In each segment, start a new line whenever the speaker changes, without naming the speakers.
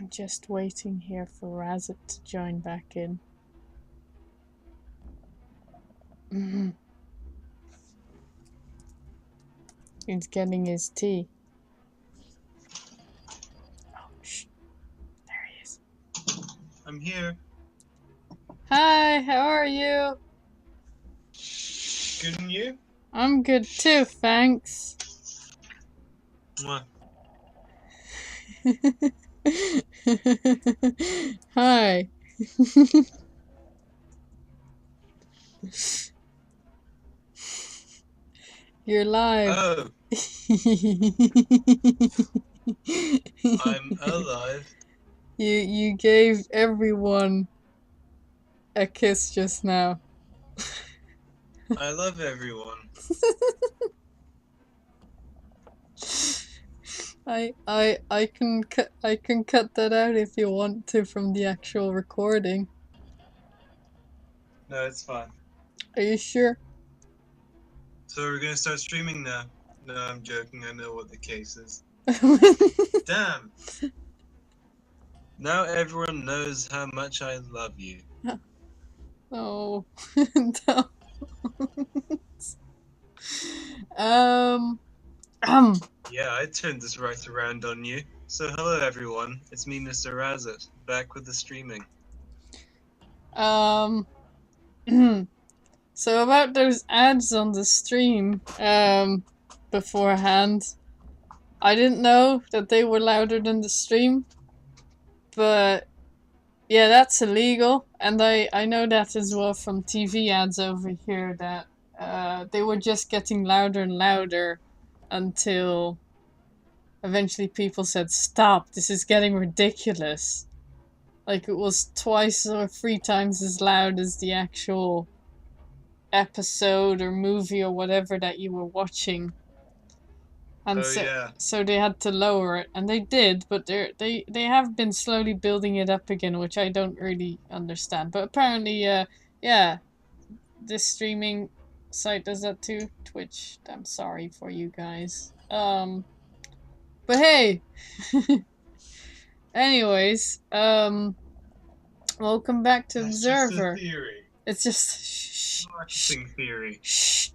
I'm just waiting here for Razit to join back in. He's getting his tea. Oh, shh. There he is.
I'm here.
Hi, how are you?
Good, and you?
I'm good too, thanks.
Mwah.
Hi. You're live.
Oh, I'm alive.
You gave everyone a kiss just now.
I love everyone.
I can cut that out if you want to from the actual recording.
No, it's fine.
Are you sure?
So we're gonna start streaming now. No, I'm joking. I know what the case is. Damn. Now everyone knows how much I love you.
Oh, don't. um,
Yeah, I turned this right around on you. So hello everyone. It's me, Mr. Razit, back with the streaming.
So about those ads on the stream, beforehand, I didn't know that they were louder than the stream, but yeah, that's illegal, and I know that as well from TV ads over here that they were just getting louder and louder until eventually people said, "Stop! This is getting ridiculous." Like it was twice or three times as loud as the actual episode or movie or whatever that you were watching. And
Oh yeah.
so they had to lower it, and they did, but they have been slowly building it up again, which I don't really understand. But apparently, yeah, this streaming site does that too. Twitch. I'm sorry for you guys. But hey, anyways, welcome back to
That's
Observer.
just a theory.
It's just
Marketing theory.
Shh.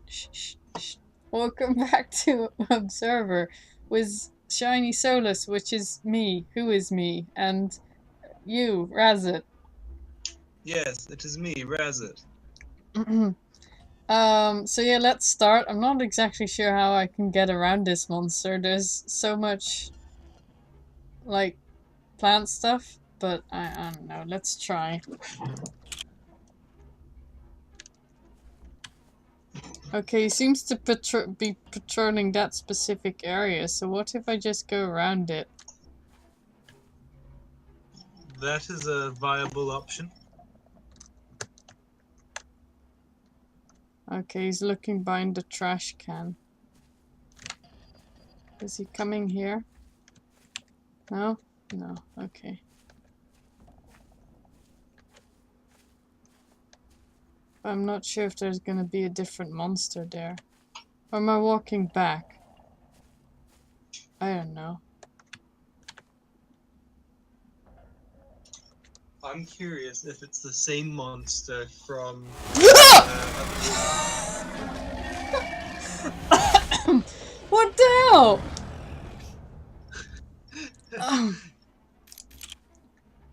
Welcome back to Observer with Shiny Solus, which is me, who is me, and you, Razit.
Yes, it is me, Razit.
So yeah, let's start. I'm not exactly sure how I can get around this monster. There's so much, like, plant stuff, but I don't know. Let's try. Okay, he seems to be patrolling that specific area, so what if I just go around it?
That is a viable option.
Okay, he's looking behind the trash can. Is he coming here? No? No, okay. I'm not sure if there's gonna be a different monster there. Or am I walking back? I don't know.
I'm curious if it's the same monster from.
What the hell?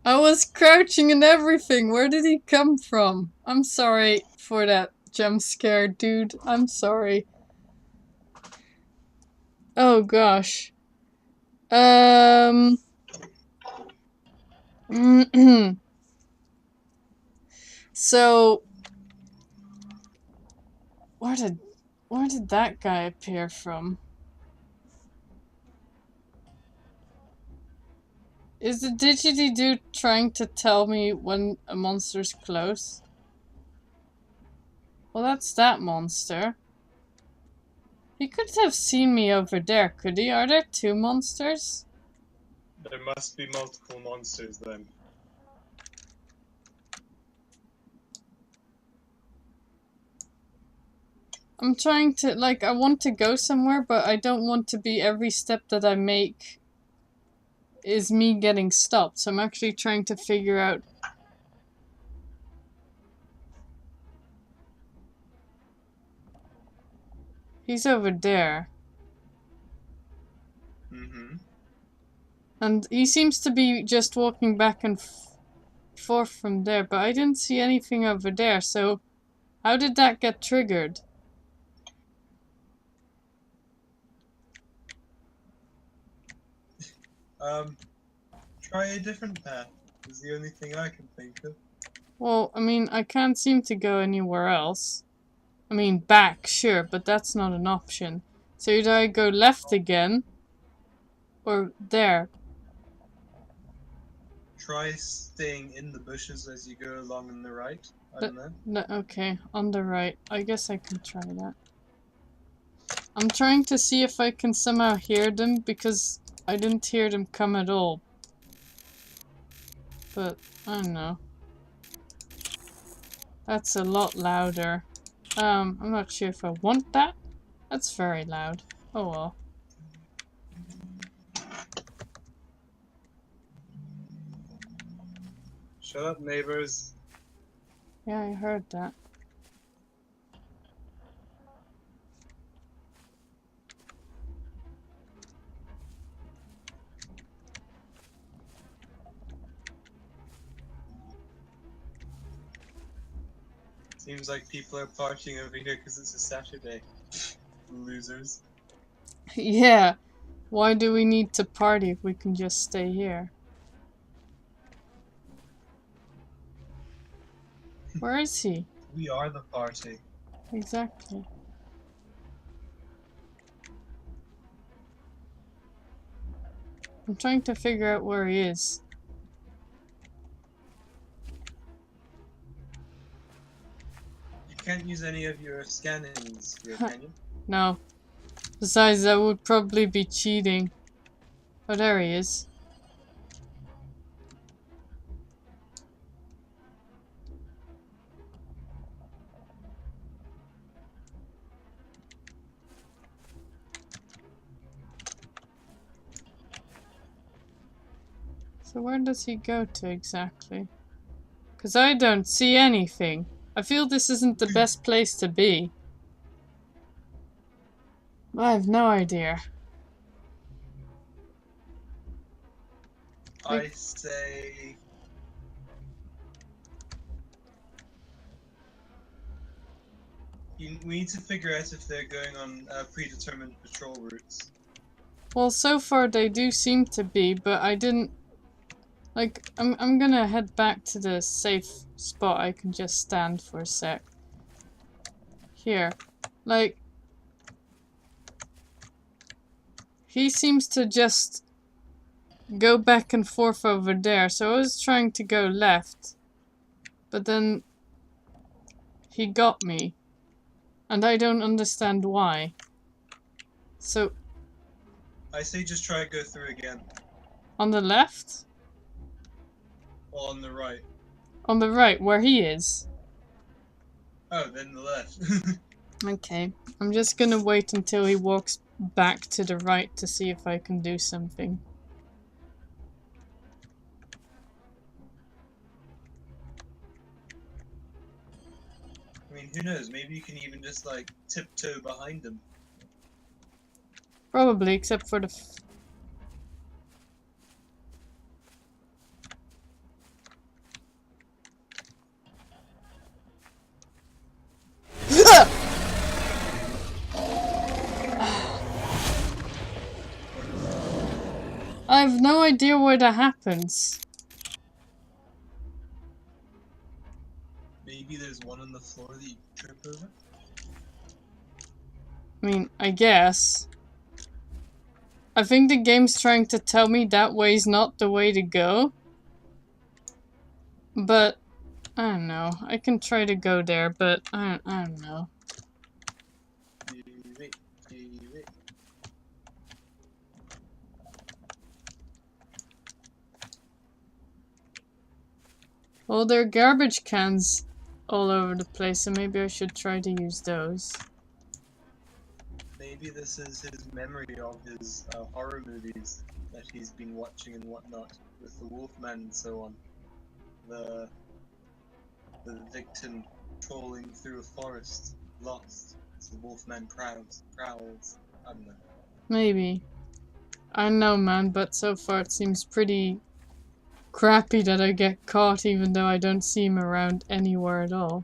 I was crouching and everything. Where did he come from? I'm sorry for that jump scare, dude. I'm sorry. Oh gosh. So where did that guy appear from? Is the Digity Dude trying to tell me when a monster's close? Well, that's that monster. He could have seen me over there, could he? Are there two monsters?
There must be multiple monsters then.
I'm trying to, like, I want to go somewhere, but I don't want to be every step that I make is me getting stopped. So I'm actually trying to figure out. He's over there.
Mm-hmm.
And he seems to be just walking back and forth from there, but I didn't see anything over there, so how did that get triggered?
Try a different path. Is the only thing I can think of.
Well, I mean, I can't seem to go anywhere else. I mean, back, sure, but that's not an option. So either I go left again, or there.
Try staying in the bushes as you go along on the right. I don't know.
No, okay, on the right. I guess I can try that. I'm trying to see if I can somehow hear them, because I didn't hear them come at all. But, I don't know. That's a lot louder. I'm not sure if I want that. That's very loud. Oh well.
Shut up, neighbors.
Yeah, I heard that.
Seems like people are partying over here because it's a Saturday. Losers.
Yeah. Why do we need to party if we can just stay here? Where is he?
We are the party.
Exactly. I'm trying to figure out where he is.
You can't use any of your scannings here, can you?
No. Besides, that would probably be cheating. Oh, there he is. So where does he go to exactly? Because I don't see anything. I feel this isn't the best place to be. I have no idea.
I say... we need to figure out if they're going on predetermined patrol routes.
Well, so far they do seem to be, but I didn't... Like, I'm gonna head back to the safe spot. I can just stand for a sec. Here. Like... He seems to just go back and forth over there, so I was trying to go left. But then... He got me. And I don't understand why. So...
I say just try to go through again.
On the left?
Or on the right.
On the right, where he is.
Oh, then the left.
Okay. I'm just gonna wait until he walks back to the right to see if I can do something.
I mean, who knows? Maybe you can even just, like, tiptoe behind him.
Probably, except for the... I have no idea where that happens.
Maybe there's one on the floor that you can trip over?
I mean, I guess. I think the game's trying to tell me that way's not the way to go. But, I don't know. I can try to go there, but I don't know. Well, there are garbage cans all over the place, so maybe I should try to use those.
Maybe maybe this is his memory of his horror movies that he's been watching and whatnot, with the Wolfman and so on. The victim trolling through a forest, lost. As the Wolfman prowls. I don't know.
Maybe. I don't know, man, but so far it seems pretty crappy that I get caught even though I don't see him around anywhere at all.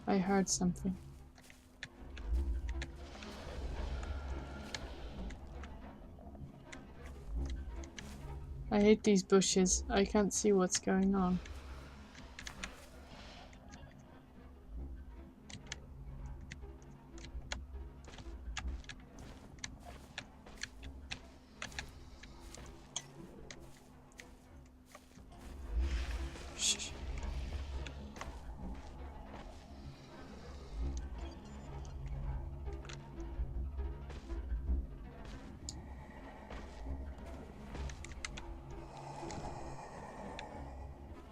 I heard something. I hate these bushes. I can't see what's going on. Shh.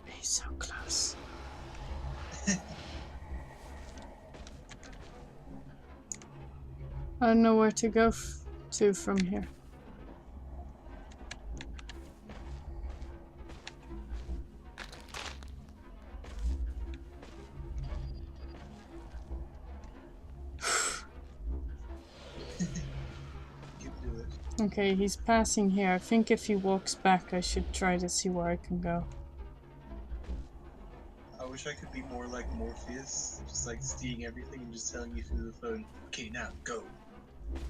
He's so close. I don't know where to go to from here. Okay, he's passing here. I think if he walks back, I should try to see where I can go.
I wish I could be more like Morpheus, just like seeing everything and just telling you through the phone, okay, now, go. I'm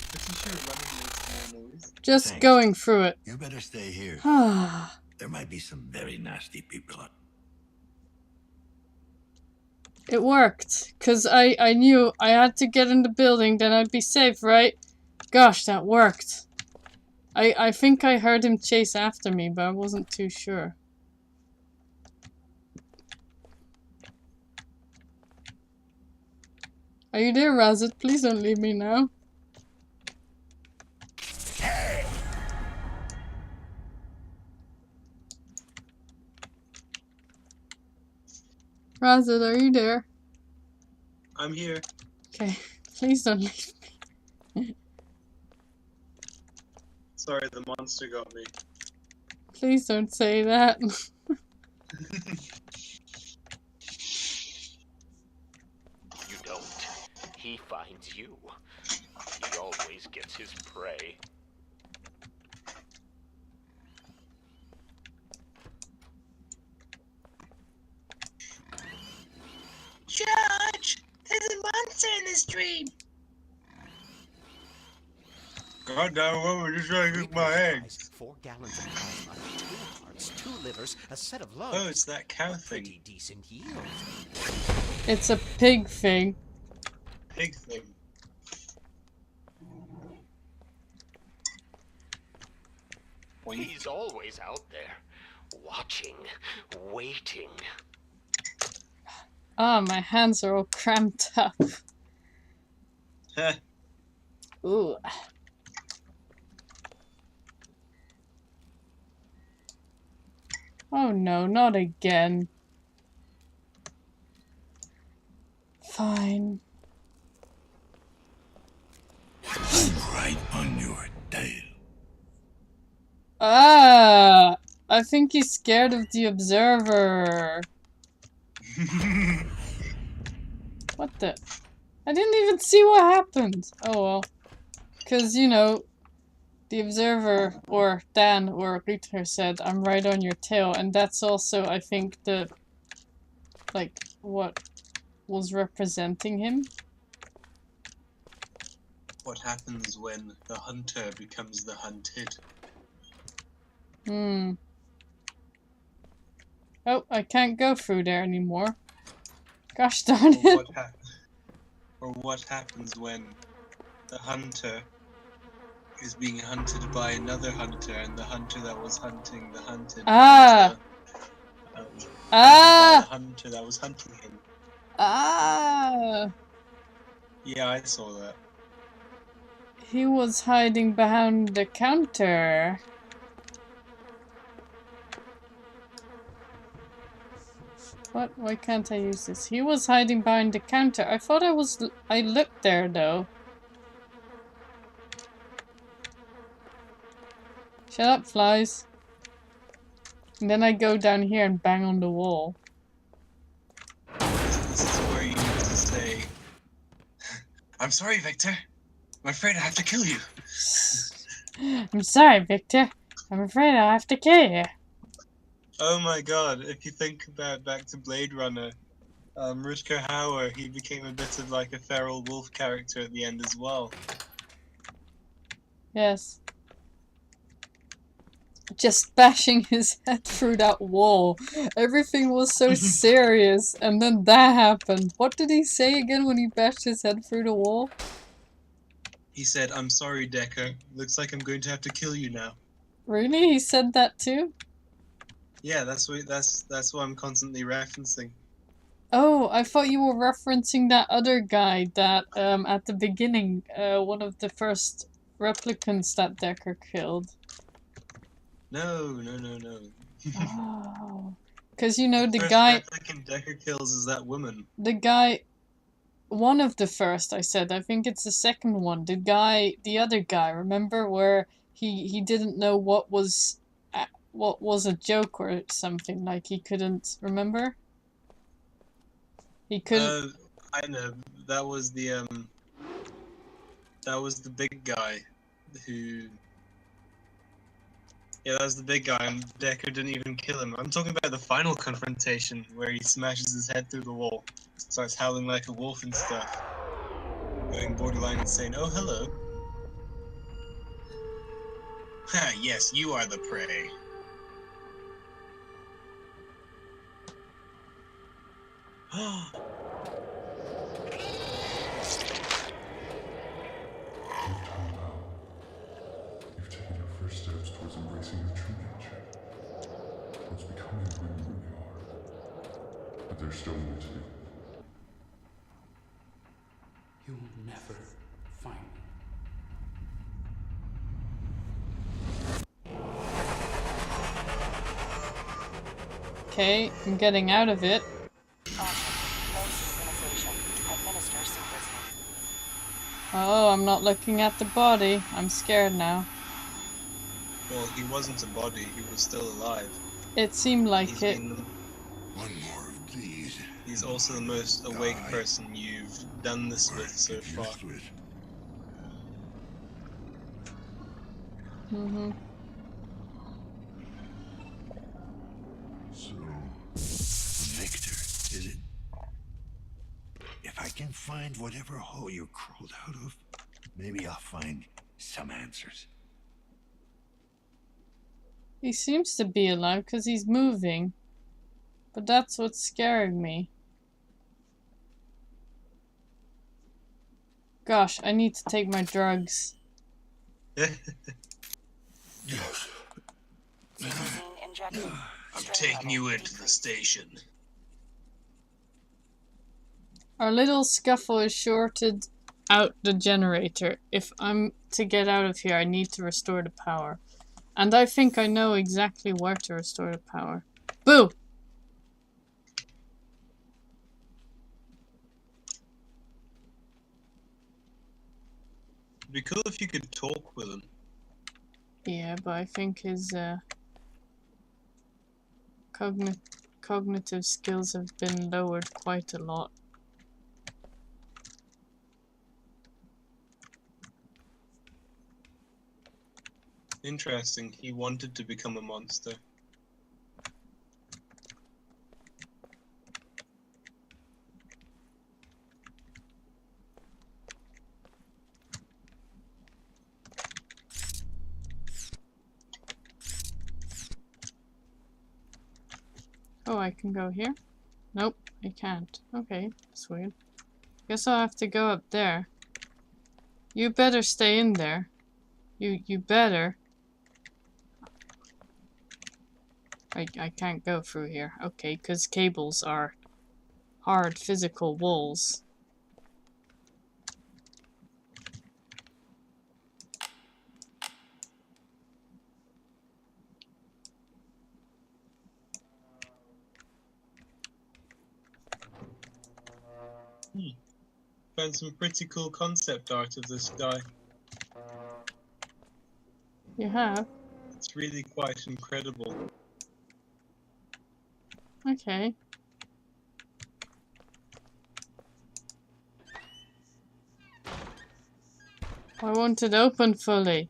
pretty sure running makes more noise.
Just
Thanks.
going through it.
You better stay here.
Ah.
There might be some very nasty people out.
It worked, cause I knew I had to get in the building, then I'd be safe, right? Gosh, that worked. I think I heard him chase after me, but I wasn't too sure. Are you there, Razit? Please don't leave me now. Razit, are you there?
I'm here.
Okay, please don't leave me.
Sorry, the monster got me.
Please don't say that.
You don't. He finds you. He always gets his prey.
Judge, there's a monster in the stream.
God damn, what was just trying to cook my eggs?
4 gallons of plasma, 2 hearts, 2 livers, a set of lungs.
Oh, it's that cow thing.
Pretty decent yield.
It's a pig thing.
Pig thing.
He's always out there, watching, waiting.
Ah, my hands are all cramped up.
Heh.
Ooh. Oh no, not again. Fine.
I'm right on your tail.
Ah! I think he's scared of the observer. What the? I didn't even see what happened. Oh well. Because, you know, the observer, or Dan, or Ritter said, I'm right on your tail. And that's also, I think, the, like, what was representing him.
What happens when the hunter becomes the hunted?
Hmm. Oh, I can't go through there anymore. Gosh darn it.
Or what happens when the hunter is being hunted by another hunter, and the hunter that was hunting the hunted
Ah!
becomes
Ah!
The hunter that was hunting him.
Ah!
Yeah, I saw that.
He was hiding behind the counter. What? Why can't I use this? He was hiding behind the counter. I thought I looked there though. Shut up, flies. And then I go down here and bang on the wall.
This is where you need to say, "I'm sorry, Victor. I'm afraid I have to kill you."
I'm sorry, Victor. I'm afraid I'll have to kill you.
Oh my god, if you think about back to Blade Runner, Rutger Hauer, he became a bit of like a feral wolf character at the end as well.
Yes. Just bashing his head through that wall. Everything was so serious, and then that happened. What did he say again when he bashed his head through the wall?
He said, "I'm sorry, Decker. Looks like I'm going to have to kill you now."
Really? He said that too?
Yeah, that's what I'm constantly referencing.
Oh, I thought you were referencing that other guy that, at the beginning, one of the first replicants that Decker killed.
No.
Oh. Because, you know,
The
the
first
guy,
replicant Decker kills is that woman.
one of the first, I said, I think it's the second one. The other guy, remember, where he didn't know what was a joke or something, like he couldn't remember? He couldn't.
I know. That was the big guy who. Yeah, that was the big guy, and Decker didn't even kill him. I'm talking about the final confrontation where he smashes his head through the wall, starts howling like a wolf and stuff, going borderline insane. Oh, hello. Ha, yes, you are the prey.
You've taken your first steps towards embracing your true nature, towards becoming who you really are. But there's still more to do.
You will never find me.
Okay, I'm getting out of it. Oh, I'm not looking at the body. I'm scared now.
Well, he wasn't a body, he was still alive.
It seemed like it.
One more of these.
He's also the most awake person you've done this with so
Get
far.
used to it.
Mm-hmm.
So, Victor, is it? If I can find whatever hole you crawled out of, maybe I'll find some answers.
He seems to be alive because he's moving. But that's what's scaring me. Gosh, I need to take my drugs.
Yes.
I'm taking you into the station.
Our little scuffle is shorted out the generator. If I'm to get out of here, I need to restore the power. And I think I know exactly where to restore the power. Boo!
It'd be cool if you could talk with him.
Yeah, but I think his cognitive skills have been lowered quite a lot.
Interesting, he wanted to become a monster.
Oh, I can go here? Nope, I can't. Okay, that's weird. Guess I'll have to go up there. You better stay in there. You better. I can't go through here. Okay, because cables are hard physical walls.
Found some pretty cool concept art of this guy.
You have?
It's really quite incredible.
Okay. I want it open fully.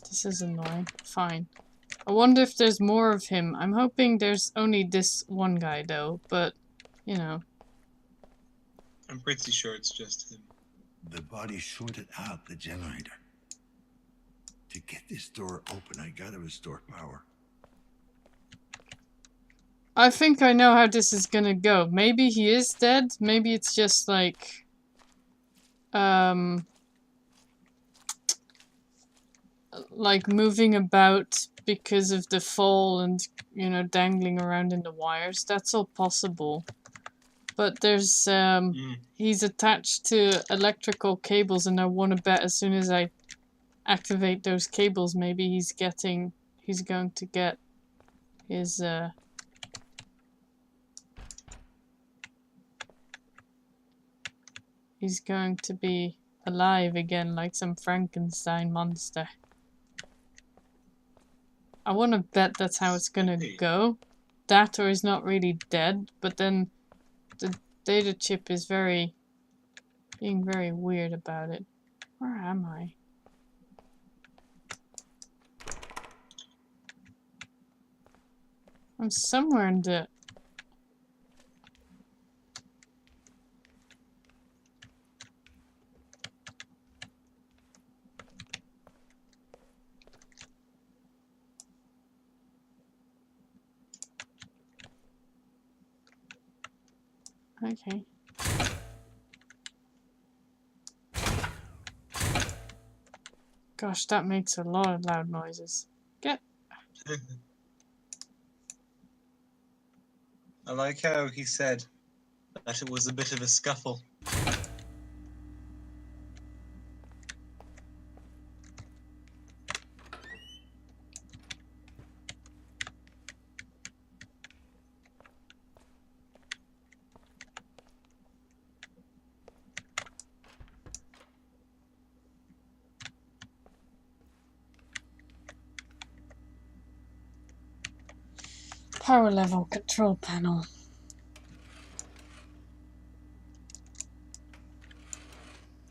This is annoying. Fine. I wonder if there's more of him. I'm hoping there's only this one guy though, but, you know.
I'm pretty sure it's just him.
The body shorted out the generator. To get this door open, I gotta restore power.
I think I know how this is gonna go. Maybe he is dead. Maybe it's just like... like moving about because of the fall and, you know, dangling around in the wires. That's all possible. But there's, he's attached to electrical cables, and I want to bet as soon as I activate those cables, maybe he's going to get his, he's going to be alive again like some Frankenstein monster. I want to bet that's how it's gonna go. That, or he's not really dead, but then the data chip is being very weird about it. Where am I? I'm somewhere in the... Okay. Gosh, that makes a lot of loud noises. Get...
I like how he said that it was a bit of a scuffle.
Power level control panel.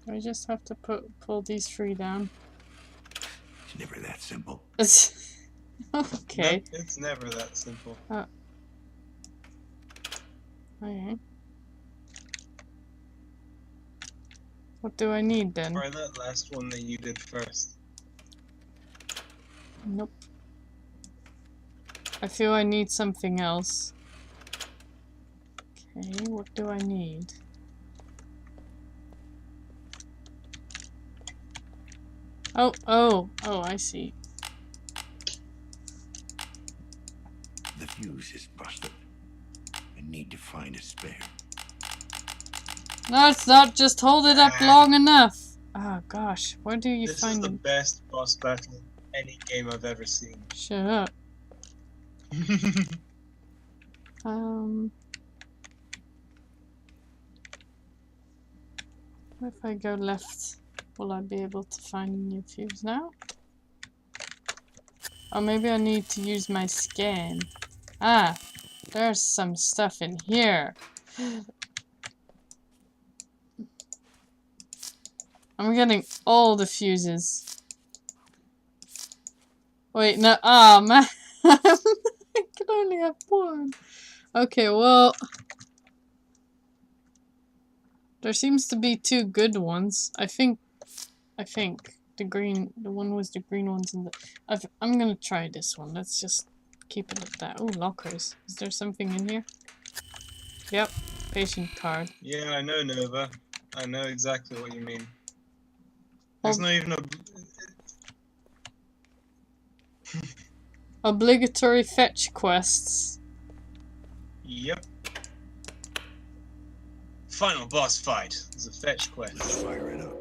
Do I just have to pull these three down?
It's never that simple.
Okay.
No, it's never that simple.
Okay. What do I need then?
Try that last one that you did first.
Nope. I feel I need something else. Okay, what do I need? Oh, I see.
The fuse is busted. I need to find a spare.
No, it's not. Just hold it up long enough. Oh gosh, where do you
This
find
is the
them?
best boss battle any game I've ever seen.
Shut up. If I go left, will I be able to find a new fuse now? Or maybe I need to use my scan. Ah, there's some stuff in here. I'm getting all the fuses. Wait, no, oh man. I can only have one. Okay, well, there seems to be two good ones. I think the one was the green ones in the... I'm gonna try this one. Let's just keep it at that. Oh, lockers. Is there something in here? Yep, patient card.
Yeah, I know, Nova. I know exactly what you mean. There's not even a.
Obligatory fetch quests.
Yep. Final boss fight. There's a fetch
Let's
quest.
fire it up.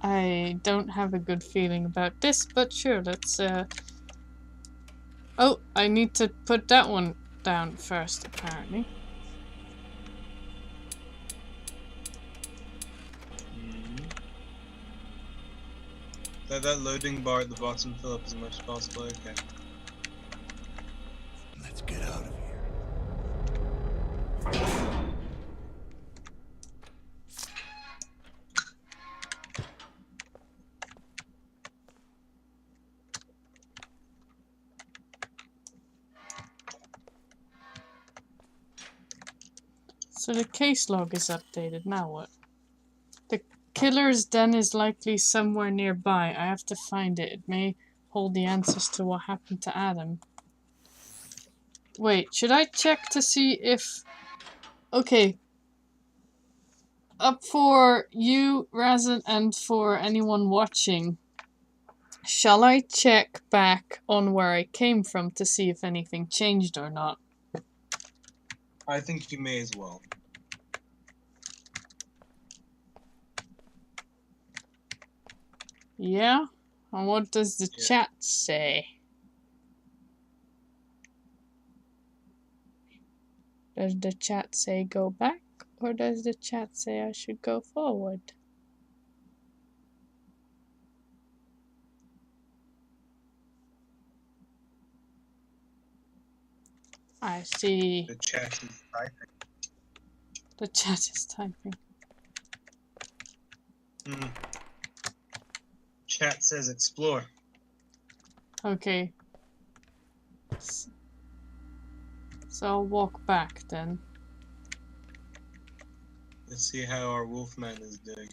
I don't have a good feeling about this, but sure, let's Oh, I need to put that one down first, apparently.
Let that loading bar at the bottom fill up as much as possible. Okay.
Let's get out of here.
So the case log is updated. Now what? The killer's den is likely somewhere nearby. I have to find it. It may hold the answers to what happened to Adam. Wait, should I check to see if... Okay. Up for you, Razan, and for anyone watching. Shall I check back on where I came from to see if anything changed or not?
I think you may as well.
Yeah? And what does the
Yeah.
chat say? Does the chat say go back? Or does the chat say I should go forward? I see.
The chat is typing.
The chat is typing.
Chat says explore.
Okay. So I'll walk back then.
Let's see how our Wolfman is doing.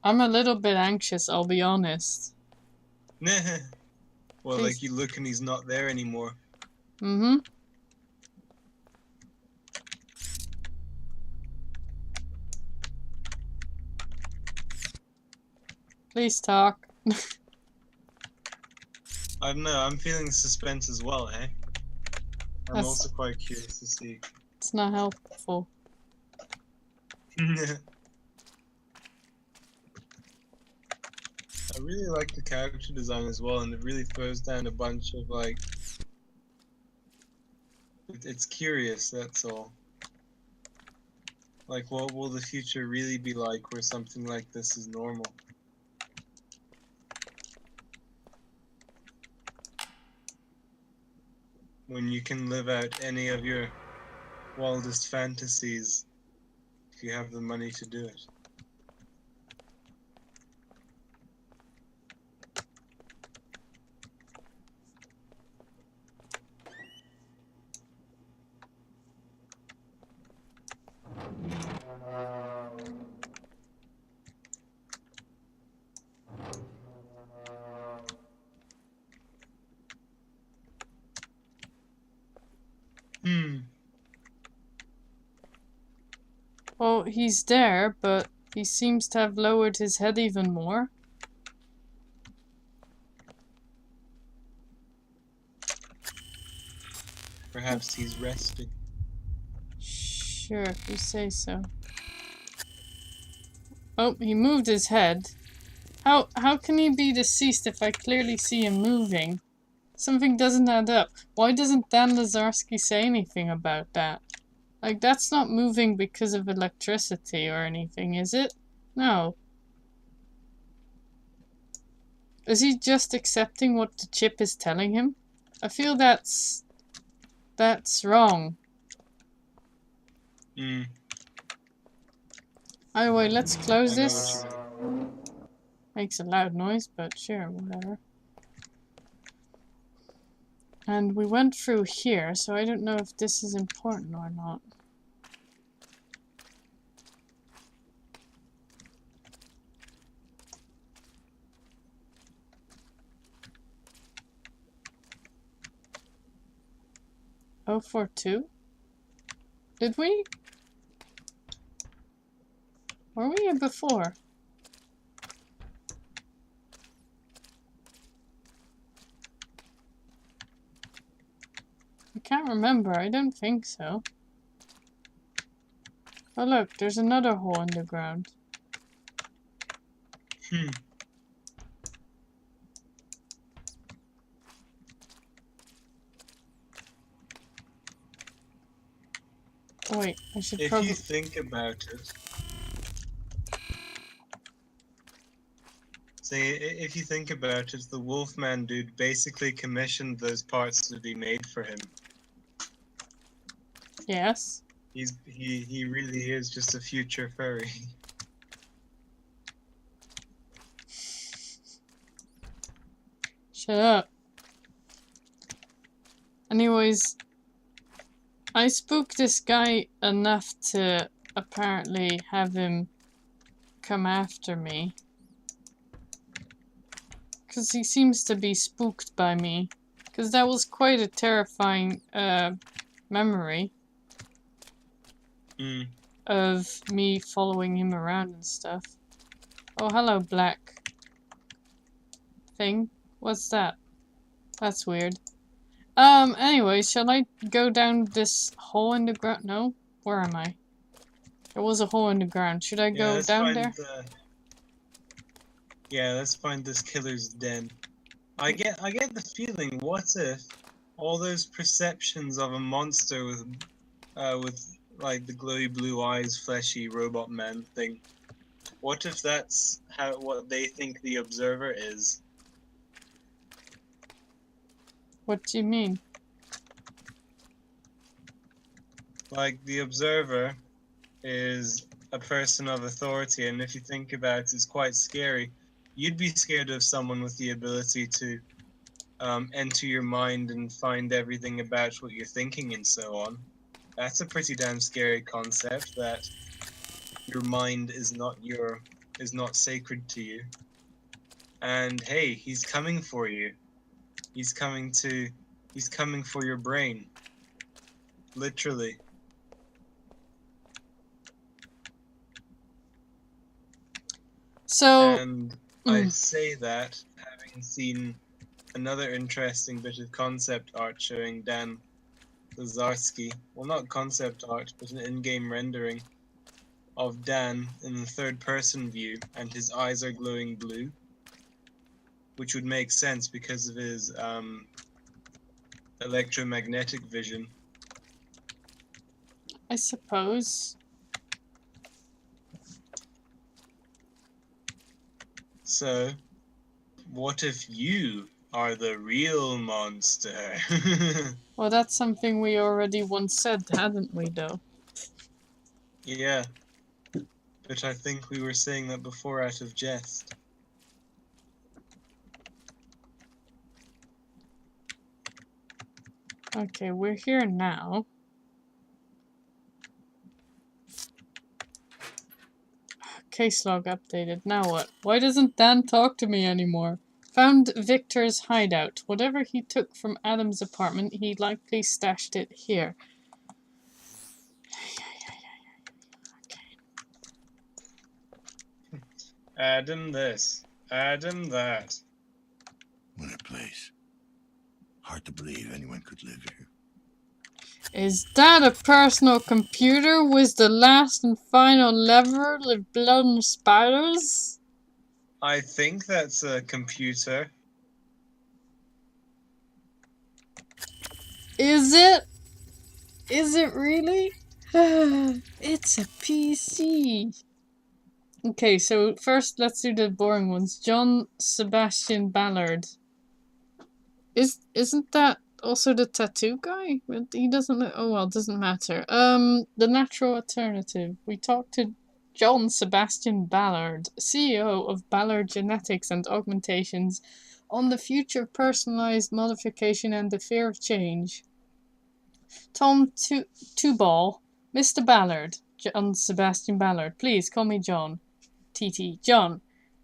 I'm a little bit anxious, I'll be honest.
Well,
Please.
like you look and he's not there anymore.
Mm-hmm. Please talk.
I don't know, I'm feeling suspense as well, hey? I'm
That's-
also quite curious to see.
It's not helpful.
I really like the character design as well, and it really throws down a bunch of like... It's curious, that's all. Like, what will the future really be like where something like this is normal? When you can live out any of your wildest fantasies if you have the money to do it.
Well, he's there, but he seems to have lowered his head even more.
Perhaps he's resting.
Sure, if you say so. Oh, he moved his head. How can he be deceased if I clearly see him moving? Something doesn't add up. Why doesn't Dan Lazarski say anything about that? Like, that's not moving because of electricity or anything, is it? No. Is he just accepting what the chip is telling him? I feel that's wrong. Anyway, let's close
I know
this.
what you mean.
Makes a loud noise, but sure, whatever. And we went through here, so I don't know if this is important or not. Oh, 42? Did we? Were we here before? I can't remember. I don't think so. Oh look, there's another hole in the ground.
Hmm.
Oh, wait, I should
If
probably...
you think about it, if you think about it, the Wolfman dude basically commissioned those parts to be made for him.
Yes.
He really is just a future furry.
Shut up. Anyways, I spooked this guy enough to apparently have him come after me. Because he seems to be spooked by me. Because that was quite a terrifying memory
Mm.
of me following him around and stuff. Oh, hello, black thing. What's that? That's weird. Anyway, shall I go down this hole in the ground? No? Where am I? There was a hole in the ground. Should I
Yeah,
go
let's
down
find
there?
let's find this killer's den. I get the feeling, what if all those perceptions of a monster with like the glowy blue eyes, fleshy robot man thing, what if that's what they think the observer is?
What do you mean?
Like, the observer is a person of authority, and if you think about it, it's quite scary. You'd be scared of someone with the ability to enter your mind and find everything about what you're thinking and so on. That's a pretty damn scary concept, that your mind is not sacred to you. And hey, he's coming for you. He's coming for your brain. Literally.
So...
And I say that having seen another interesting bit of concept art showing Dan Lazarski, well, not concept art, but an in-game rendering of Dan in the third-person view, and his eyes are glowing blue, which would make sense because of his electromagnetic vision.
I suppose.
So, what if you are the real monster?
Well, that's something we already once said, hadn't we, though?
Yeah. But I think we were saying that before out of jest.
Okay, we're here now. Case log updated. Now what? Why doesn't Dan talk to me anymore? Found Victor's hideout. Whatever he took from Adam's apartment, he likely stashed it here.
Adam this. Adam that.
What a place. Hard to believe anyone could live here.
Is that a personal computer with the last and final lever of blood and spiders?
I think that's a computer.
Is it? Is it really? It's a PC. Okay, so first let's do the boring ones. John Sebastian Ballard. Isn't that also the tattoo guy? He doesn't look, oh well, doesn't matter. The natural alternative. We talked to John Sebastian Ballard, CEO of Ballard Genetics and Augmentations, on the future of personalized modification and the fear of change. Tom Tubal, Mr. Ballard, John Sebastian Ballard. Please call me John. TT. John,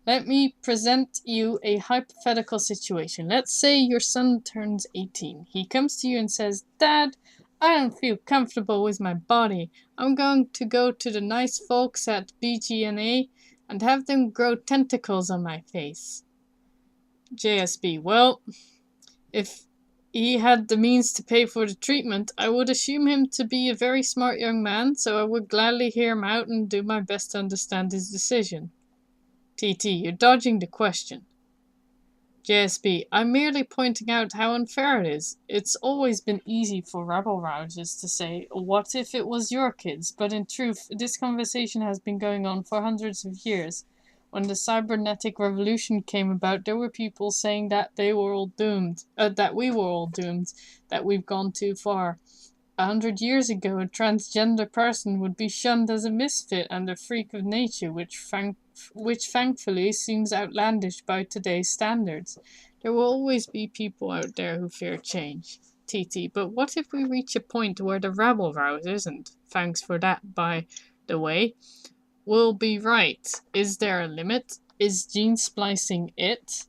let me present you a hypothetical situation. Let's say your son turns 18. He comes to you and says, Dad, I don't feel comfortable with my body. I'm going to go to the nice folks at BGNA and have them grow tentacles on my face. JSB, well, if he had the means to pay for the treatment, I would assume him to be a very smart young man, so I would gladly hear him out and do my best to understand his decision. TT, you're dodging the question. JSB, I'm merely pointing out how unfair it is. It's always been easy for rabble-rousers to say, what if it was your kids? But in truth, this conversation has been going on for hundreds of years. When the cybernetic revolution came about, there were people saying that they were all doomed, that we were all doomed, that we've gone too far. 100 years ago, a transgender person would be shunned as a misfit and a freak of nature, which thankfully seems outlandish by today's standards. There will always be people out there who fear change. TT, but what if we reach a point where the rabble-rousers, and thanks for that by the way, will be right? Is there a limit? Is gene splicing it?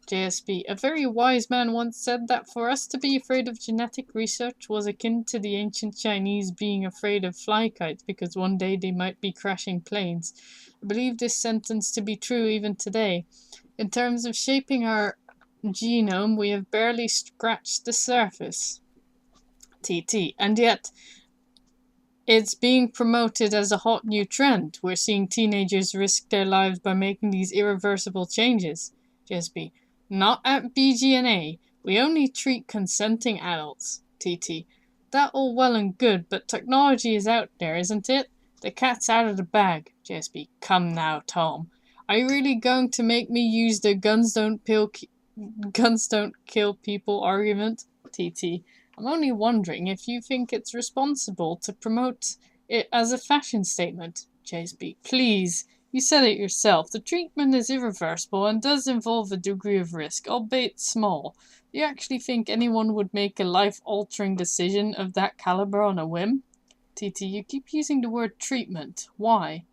JSB, a very wise man once said that for us to be afraid of genetic research was akin to the ancient Chinese being afraid of fly kites because one day they might be crashing planes. I believe this sentence to be true even today. In terms of shaping our genome, we have barely scratched the surface. TT, and yet it's being promoted as a hot new trend. We're seeing teenagers risk their lives by making these irreversible changes. JSB, not at BGNA. We only treat consenting adults. TT, that all well and good, but technology is out there, isn't it? The cat's out of the bag. JSB, come now, Tom. Are you really going to make me use the guns don't kill people argument? TT, I'm only wondering if you think it's responsible to promote it as a fashion statement. JSB, please. You said it yourself. The treatment is irreversible and does involve a degree of risk, albeit small. Do you actually think anyone would make a life-altering decision of that caliber on a whim? TT, you keep using the word treatment. Why?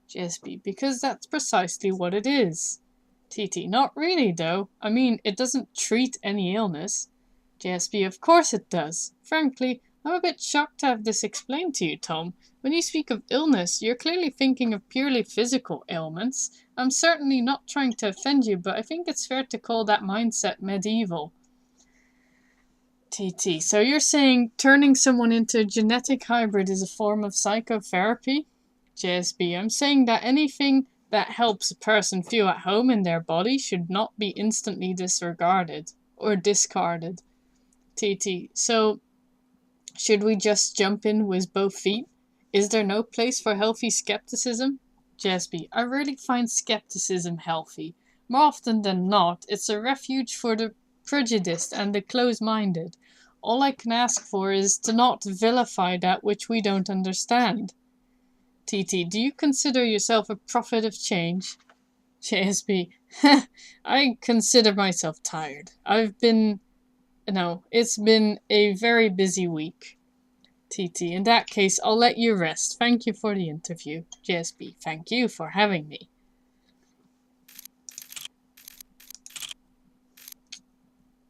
JSB, because that's precisely what it is. TT, not really though. I mean, it doesn't treat any illness. JSB, of course it does. Frankly, I'm a bit shocked to have this explained to you, Tom. When you speak of illness, you're clearly thinking of purely physical ailments. I'm certainly not trying to offend you, but I think it's fair to call that mindset medieval. TT, so you're saying turning someone into a genetic hybrid is a form of psychotherapy? JSB, I'm saying that anything that helps a person feel at home in their body should not be instantly disregarded or discarded. TT, so should we just jump in with both feet? Is there no place for healthy skepticism? JSB, I really find skepticism healthy. More often than not, it's a refuge for the prejudiced and the close-minded. All I can ask for is to not vilify that which we don't understand. TT, do you consider yourself a prophet of change? JSB, I consider myself tired. It's been a very busy week. TT, in that case, I'll let you rest. Thank you for the interview. JSB, thank you for having me.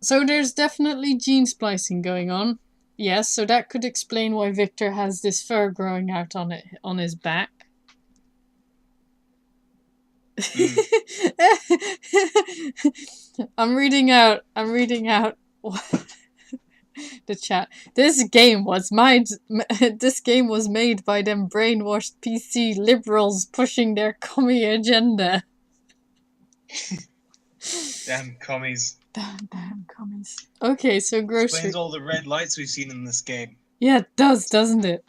So there's definitely gene splicing going on. Yes, so that could explain why Victor has this fur growing out on his back. I'm reading out the chat. This game was made by them brainwashed PC liberals pushing their commie agenda.
Damn commies.
Damn commies. Okay, so grocery.
Explains all the red lights we've seen in this game.
Yeah, it does, doesn't it?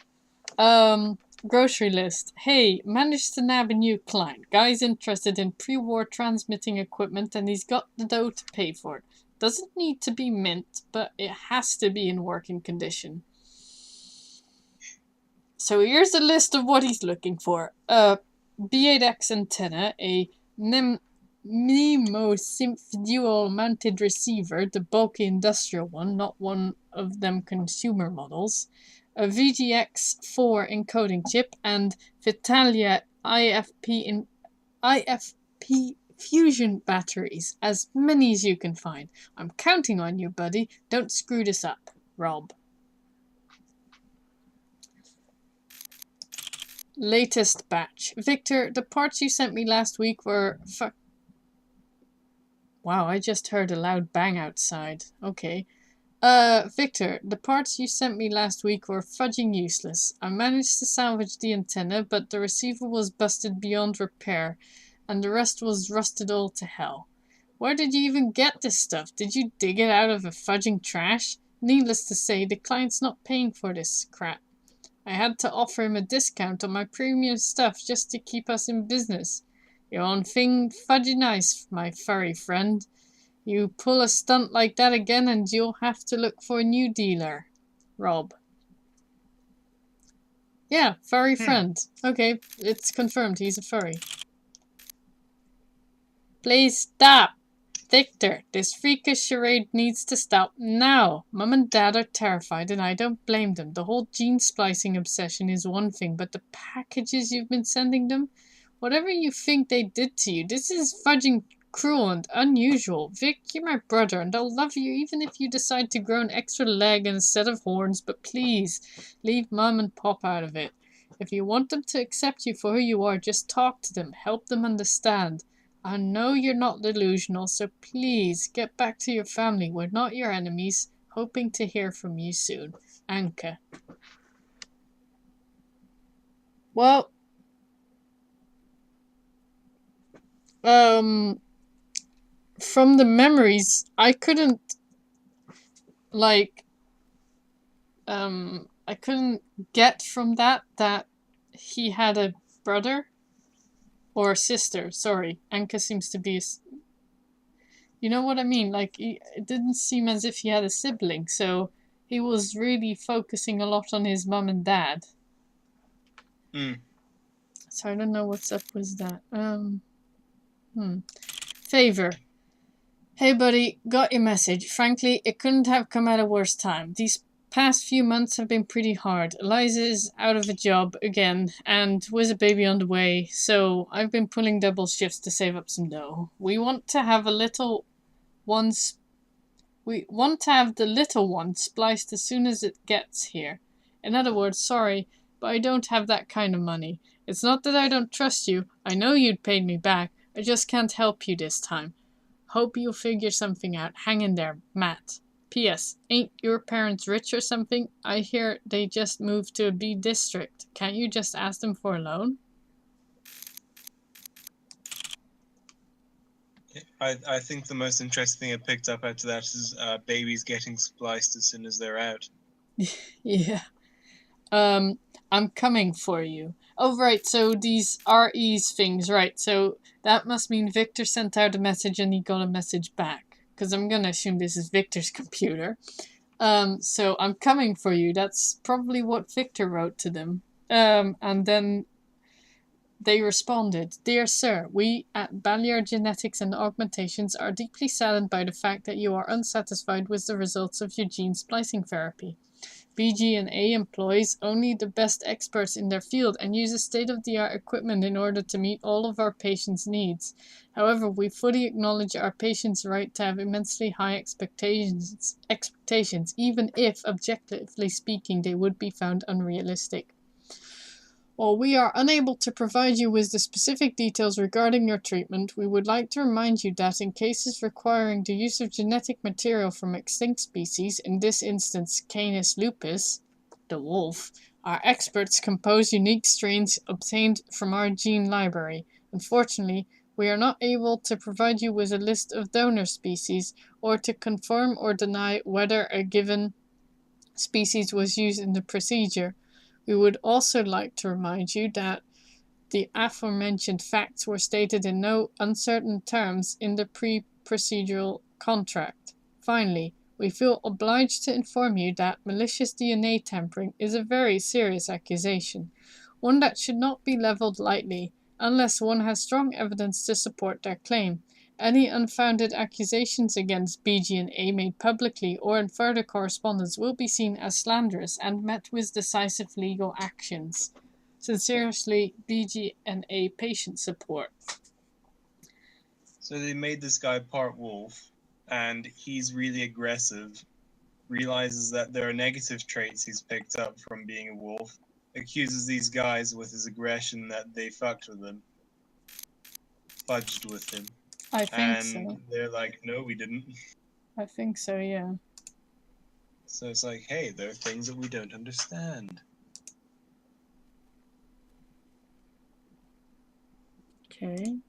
Grocery list. Hey, managed to nab a new client. Guy's interested in pre-war transmitting equipment and he's got the dough to pay for it. Doesn't need to be mint, but it has to be in working condition. So here's a list of what he's looking for. B8X antenna, a MIMO Symph dual mounted receiver, the bulky industrial one, not one of them consumer models, a VGX4 encoding chip, and Vitalia IFP fusion batteries, as many as you can find. I'm counting on you, buddy. Don't screw this up, Rob. Latest batch. Victor, the parts you sent me last week were Wow, I just heard a loud bang outside. Okay. Victor, the parts you sent me last week were fudging useless. I managed to salvage the antenna, but the receiver was busted beyond repair, and the rest was rusted all to hell. Where did you even get this stuff? Did you dig it out of a fudging trash? Needless to say, the client's not paying for this crap. I had to offer him a discount on my premium stuff just to keep us in business. You're on thing fudgy nice, my furry friend. You pull a stunt like that again and you'll have to look for a new dealer. Rob. Yeah, furry friend. Okay, it's confirmed he's a furry. Please stop! Victor, this freakish charade needs to stop now. Mum and Dad are terrified and I don't blame them. The whole gene splicing obsession is one thing, but the packages you've been sending them? Whatever you think they did to you, this is fudging cruel and unusual. Vic, you're my brother and I'll love you even if you decide to grow an extra leg and a set of horns, but please, leave Mum and Pop out of it. If you want them to accept you for who you are, just talk to them, help them understand. I know you're not delusional, so please get back to your family. We're not your enemies. Hoping to hear from you soon. Anka. Well, from the memories, I couldn't, I couldn't get from that he had a brother. Or a sister, sorry. Anka seems to be you know what I mean? Like, it didn't seem as if he had a sibling, so he was really focusing a lot on his mum and dad. So I don't know what's up with that. Favor. Hey buddy, got your message. Frankly, it couldn't have come at a worse time. These past few months have been pretty hard. Eliza is out of a job again, and with a baby on the way, so I've been pulling double shifts to save up some dough. We want to have the little one spliced as soon as it gets here. In other words, sorry, but I don't have that kind of money. It's not that I don't trust you. I know you'd pay me back. I just can't help you this time. Hope you'll figure something out. Hang in there, Matt. P.S. Ain't your parents rich or something? I hear they just moved to a B district. Can't you just ask them for a loan?
I think the most interesting thing I picked up after that is babies getting spliced as soon as they're out.
Yeah. I'm coming for you. Oh, right, so these RE's things, right, so that must mean Victor sent out a message and he got a message back. Because I'm going to assume this is Victor's computer. So I'm coming for you. That's probably what Victor wrote to them. And then they responded, Dear Sir, we at Baliar Genetics and Augmentations are deeply saddened by the fact that you are unsatisfied with the results of your gene splicing therapy. BG&A employs only the best experts in their field and uses state-of-the-art equipment in order to meet all of our patients' needs. However, we fully acknowledge our patients' right to have immensely high expectations, even if, objectively speaking, they would be found unrealistic. While we are unable to provide you with the specific details regarding your treatment, we would like to remind you that in cases requiring the use of genetic material from extinct species, in this instance Canis lupus, the wolf, our experts compose unique strains obtained from our gene library. Unfortunately, we are not able to provide you with a list of donor species or to confirm or deny whether a given species was used in the procedure. We would also like to remind you that the aforementioned facts were stated in no uncertain terms in the pre-procedural contract. Finally, we feel obliged to inform you that malicious DNA tampering is a very serious accusation, one that should not be leveled lightly, unless one has strong evidence to support their claim. Any unfounded accusations against BG and A made publicly or in further correspondence will be seen as slanderous and met with decisive legal actions. Sincerely, BG and A patient support.
So they made this guy part wolf, and he's really aggressive, realizes that there are negative traits he's picked up from being a wolf, accuses these guys with his aggression that they fucked with him, fudged with him.
I think
And
so.
they're like, no, we didn't.
I think so, yeah.
So it's like, hey, there are things that we don't understand.
Okay.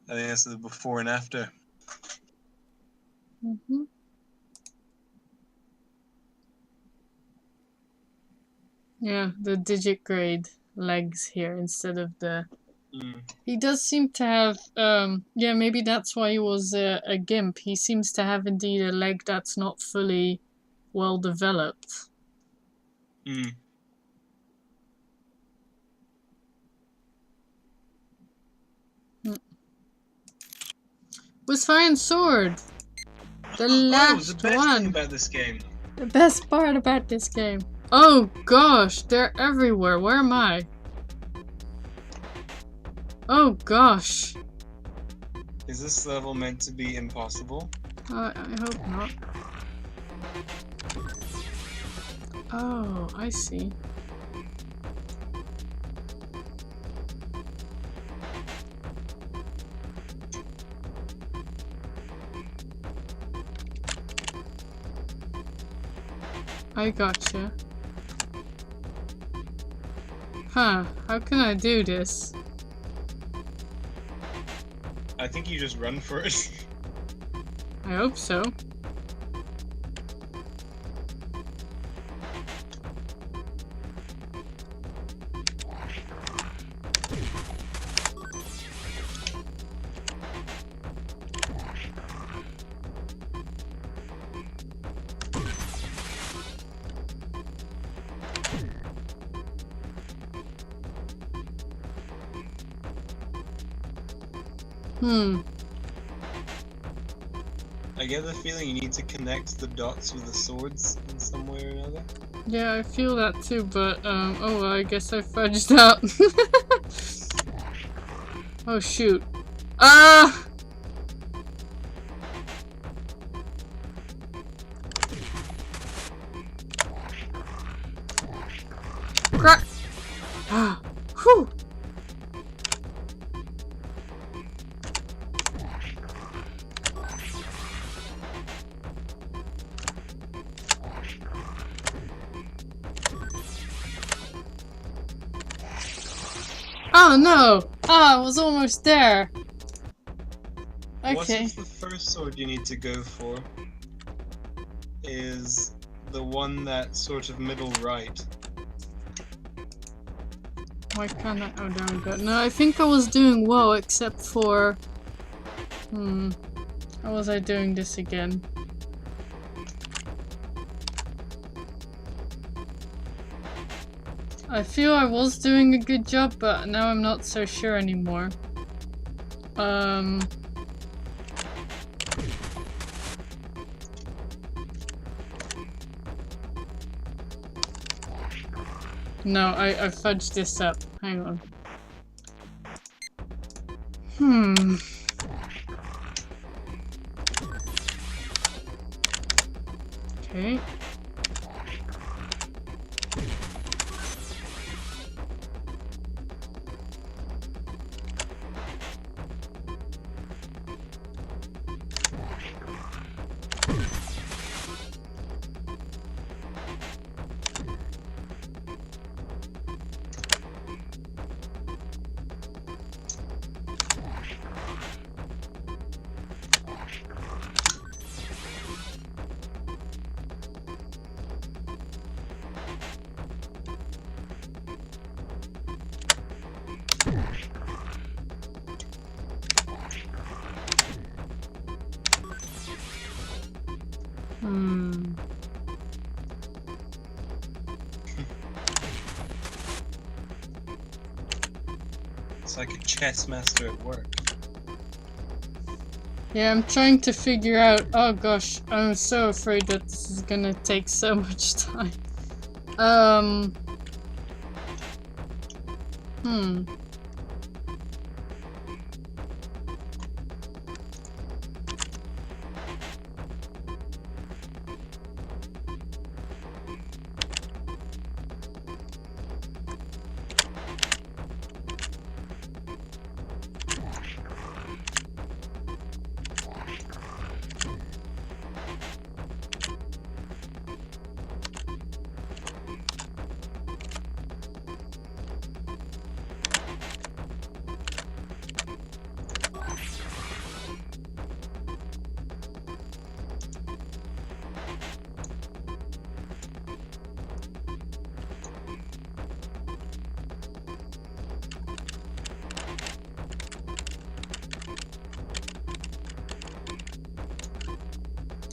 I think that's the before and after.
Mm-hmm. Yeah, the digit grade legs here instead of the... He does seem to have, yeah, maybe that's why he was a gimp. He seems to have indeed a leg that's not fully well developed. With Fire and Sword! The last
the best
one!
thing about this game.
The best part about this game. Oh gosh, they're everywhere. Where am I? Oh gosh.
Is this level meant to be impossible?
I hope not. Oh, I see. I gotcha. Huh, how can I do this?
I think you just run for it.
I hope so.
I get the feeling you need to connect the dots with the swords in some way or another.
Yeah, I feel that too, but, oh well, I guess I fudged up. Oh shoot. Ah! Crap! Ah! Whew! Oh no! Ah, I was almost there.
What
Okay.
if the first sword you need to go for is the one that sort of middle right?
Why can't I? Oh, there we go. No, I think I was doing well, except for... How was I doing this again? I feel I was doing a good job, but now I'm not so sure anymore. No, I fudged this up. Hang on. Okay.
It's like a chess master at work.
Yeah, I'm trying to figure out. Oh gosh, I'm so afraid that this is gonna take so much time. Hmm.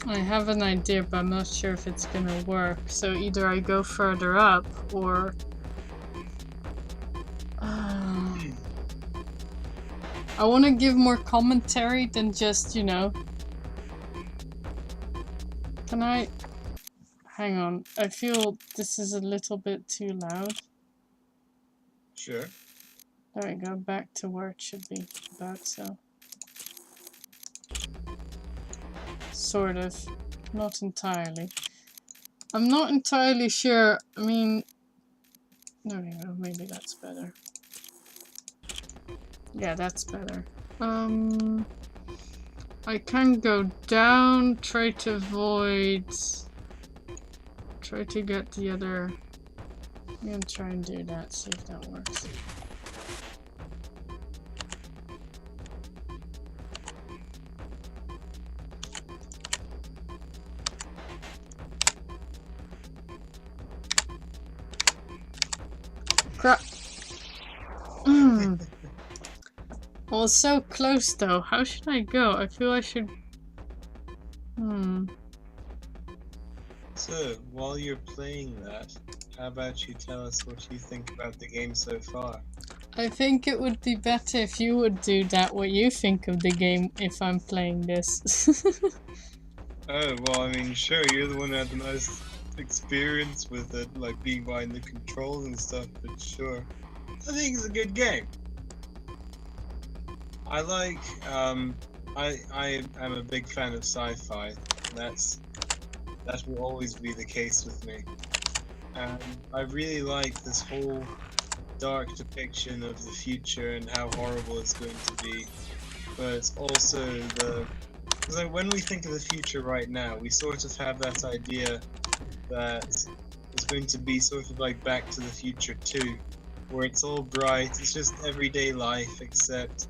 I have an idea, but I'm not sure if it's gonna work. So either I go further up, or... I want to give more commentary than just, you know... Can I... Hang on, I feel this is a little bit too loud.
Sure.
There we go, back to where it should be. About so. Sort of. Not entirely. I'm not entirely sure. I mean... There we go, maybe that's better. Yeah, that's better. I can go down, try to avoid... Try to get the other... I'm gonna try and do that, see if that works. Crap! Well, it's so close though. How should I go? I feel I should...
So, while you're playing that, how about you tell us what you think about the game so far?
I think it would be better if you would do that, what you think of the game if I'm playing this.
Oh, well, I mean, sure, you're the one who had the most experience with it, like being behind the controls and stuff, but sure. I think it's a good game. I like, I am a big fan of sci-fi. That will always be the case with me. And I really like this whole dark depiction of the future and how horrible it's going to be. But also because like, when we think of the future right now, we sort of have that idea that it's going to be sort of like Back to the Future 2, where it's all bright, it's just everyday life, except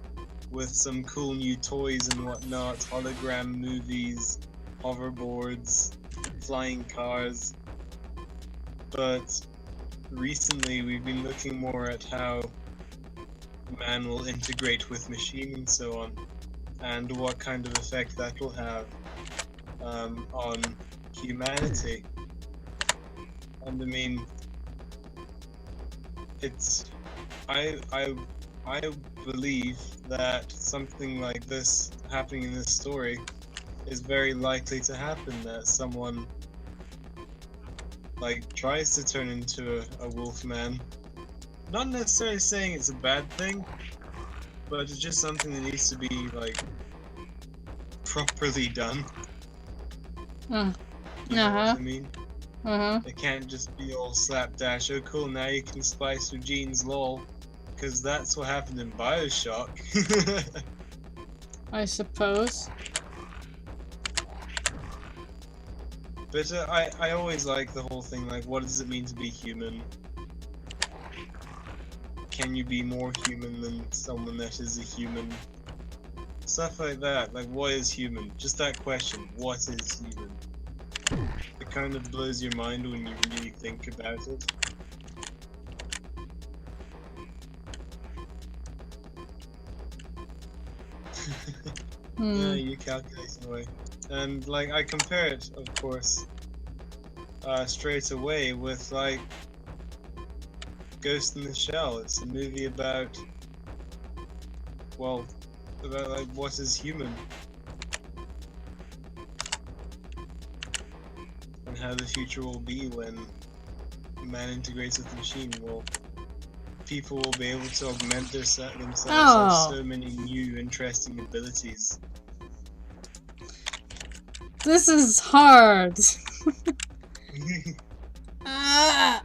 with some cool new toys and whatnot, hologram movies, hoverboards, flying cars. But recently we've been looking more at how man will integrate with machine and so on, and what kind of effect that will have on humanity. And I mean, it's I believe that something like this happening in this story is very likely to happen, that someone like tries to turn into a wolf man. Not necessarily saying it's a bad thing, but it's just something that needs to be like properly done. You know what I mean? It can't just be all slapdash, oh cool, now you can splice your genes, lol. Because that's what happened in Bioshock.
I suppose.
But I always like the whole thing, like, what does it mean to be human? Can you be more human than someone that is a human? Stuff like that, like, what is human? Just that question, what is human? It kind of blows your mind when you really think about it. Yeah, you calculate away. And, like, I compare it, of course, straight away with, like, Ghost in the Shell. It's a movie about, well, about, like, what is human? how the future will be when man integrates with the machine. Well, people will be able to augment themselves, have so many new interesting abilities.
This is hard. Ah.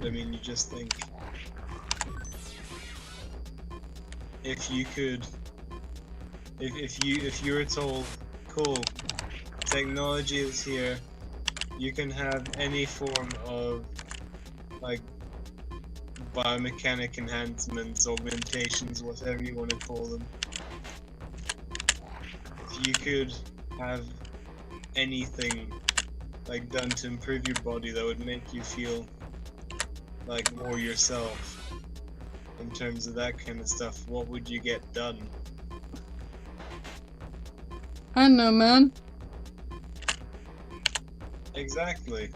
I mean, you just think, if you could, if you were told, cool, technology is here, you can have any form of like biomechanic enhancements, augmentations, whatever you want to call them. If you could have anything like done to improve your body that would make you feel like more yourself in terms of that kind of stuff, what would you get done?
I don't know, man.
Exactly.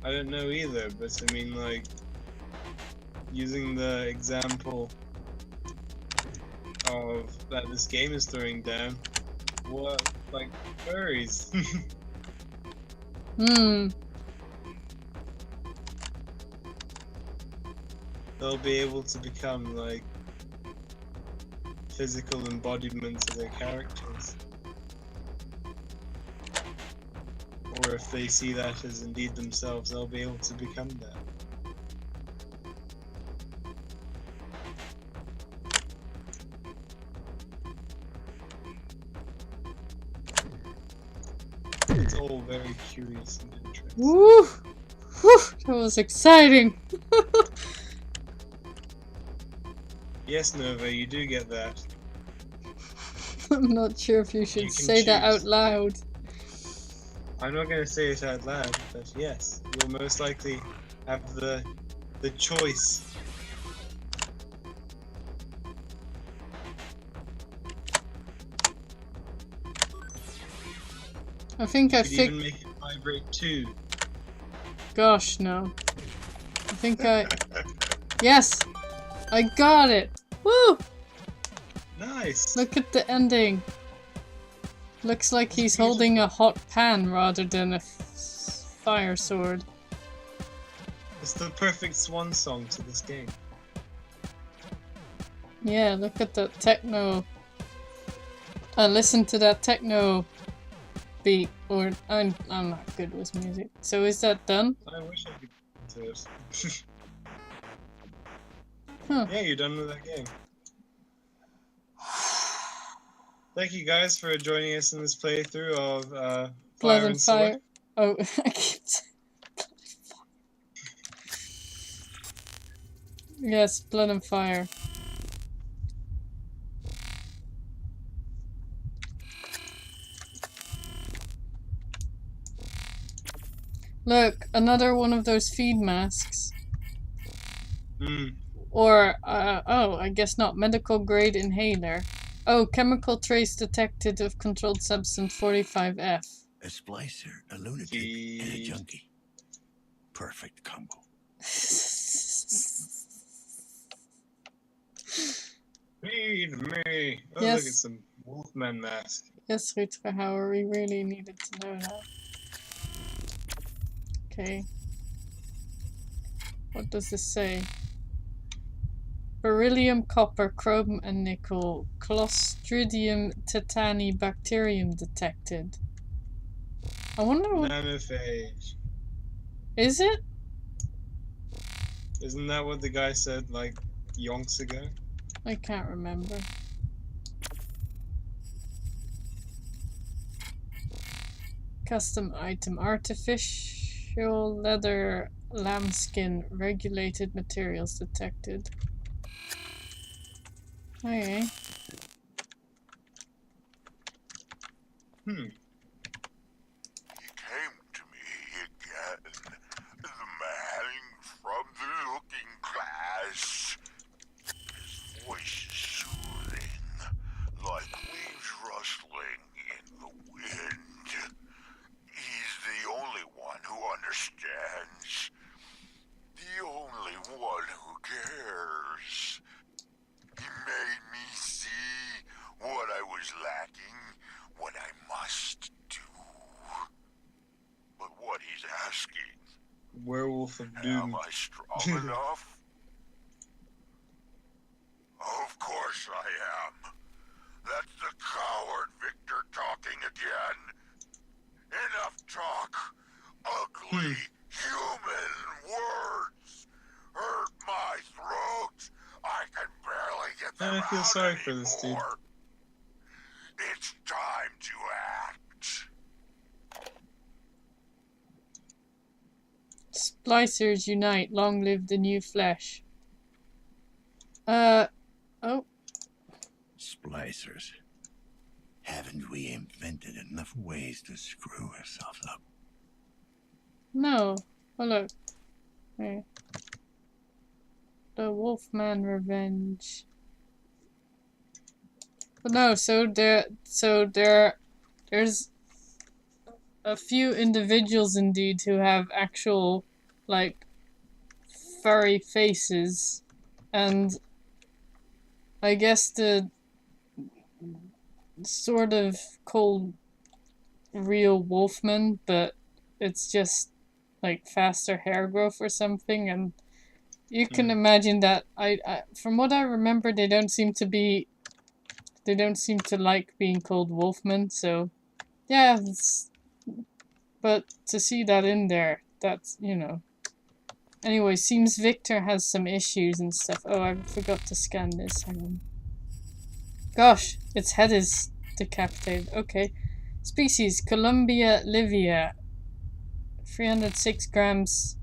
I don't know either, but I mean, like, using the example of that this game is throwing down, what, like, furries? They'll be able to become, like, physical embodiments of their characters. Or if they see that as indeed themselves, they'll be able to become that. It's all very curious and interesting.
Woo! Whew, that was exciting.
Yes, Nova, you do get that.
I'm not sure if you should
You can
say that out
choose.
loud.
I'm not going to say it out loud, but yes, you'll most likely have the choice.
I think
You
I
could
fixed.
even make it vibrate too.
Gosh, no. I think I. Yes! I got it! Woo!
Nice!
Look at the ending. Looks like
That's
he's
beautiful.
holding a hot pan rather than a fire sword.
It's the perfect swan song to this game.
Yeah, look at the techno. Listen to that techno beat. Or I'm not good with music. So is that done?
I wish I could get into it.
Huh.
Yeah, you're done with that game. Thank you guys for joining us in this playthrough of
Blood
Fire
and
and Sword.
fire. Oh, I keep saying. Yes, blood and fire. Look, another one of those feed masks.
Hmm.
Or, oh, I guess not. Medical grade inhaler. Oh, chemical trace detected of controlled substance 45F.
A splicer, a lunatic, and a
Feed.
junkie. Perfect combo.
Feed me! Oh,
Yes.
look at some Wolfman mask.
Yes, Rutger, we really needed to know that. Okay. What does this say? Beryllium, copper, chrome, and nickel. Clostridium tetani bacterium detected. I wonder what.
Nanophage.
Is it?
Isn't that what the guy said, like, yonks ago?
I can't remember. Custom item. Artificial leather lambskin. Regulated materials detected. Okay.
He came to me again, the man from the looking glass. His voice is soothing, like leaves rustling in the wind. course. He made me see what I was lacking, what I must do. But what he's asking,
Werewolf of
am
Doom.
I strong enough? Of course I am. That's the coward Victor talking again. Enough talk. Ugly human words hurt my throat. I can barely get them
I feel
out
sorry for this dude.
anymore. It's time to act.
Splicers unite. Long live the new flesh. Oh.
Splicers. Haven't we invented enough ways to screw ourselves up?
No. Oh, look. Hey. The Wolfman Revenge. But no, there's a few individuals indeed who have actual, like, furry faces. And I guess the sort of called real wolfman, but it's just like faster hair growth or something, and you can imagine that I from what I remember they don't seem to like being called wolfmen, so yeah, but to see that in there, that's, you know. Anyway, seems Victor has some issues and stuff. Oh, I forgot to scan this. Hang on. Gosh, its head is decapitated. Okay. Species, Columbia livia. 306 grams.